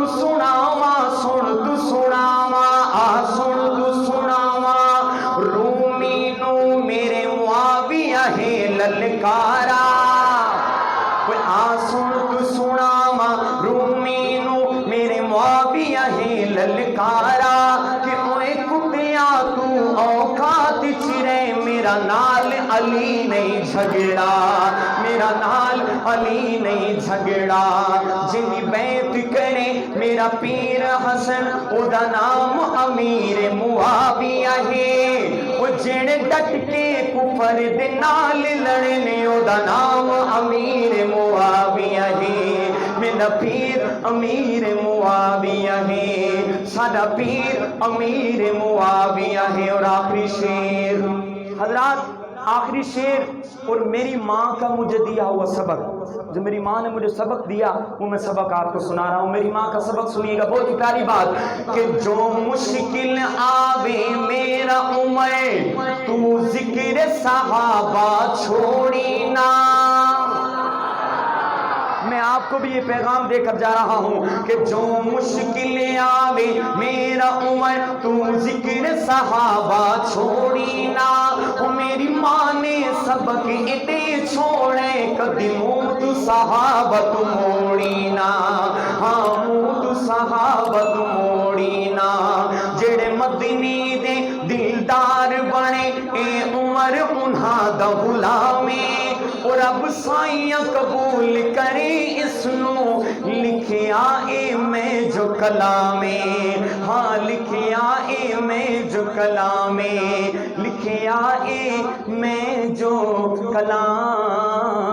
तू सुनावा, सुन तू सुनावा, सुन तू सुनावा। रूमी नू मेरे मुआविया है ललकारा, सुन तू सुनावा। रूमी नू मेरे मुआविया है ललकारा कि ओए कुटिया तू औकात चिरे, मेरा नाल अली नहीं झगड़ा, मेरा नाल अली नहीं झगड़ा। जिनी बैत करे मेरा पीर हसन, ओदा नाम अमीर मुआविया है। वो जेड़े डट के कुफर दे नाल लड़ने, ओदा नाम अमीर मुआविया है। मेरा पीर अमीर मुआविया है, सादा पीर अमीर मुआविया है। और आखिरी शेर हजरात, आखिरी शेर, और मेरी माँ का मुझे दिया हुआ सबक, जो मेरी माँ ने मुझे सबक दिया वो मैं सबक आपको सुना रहा हूँ। मेरी माँ का सबक सुनिएगा, बहुत ही प्यारी बात कि जो मुश्किल आवे मेरा उमर, तू जिक्र सहाबा छोड़ी ना। मैं आपको भी ये पैगाम देकर जा रहा हूँ कि जो मुश्किल आवे मेरा उमर, तू जिक्र सहाबा छोड़ी ना। ओ मेरी माँ ने सबक इते छोड़े, कदी मुँह तू सहाबत मोड़ी ना, हाँ मुँह तू सहाबत मोड़ी ना। जेड़े मदनी दे दिलदार बने ए उमर उन्हां दा गुलामी, और अब साइयां कबूल करे इसनू लिखिया ए मैं जो कलामे, हाँ लिखिया ए मैं जो कलामे, लिखिया ए मैं जो कलामे।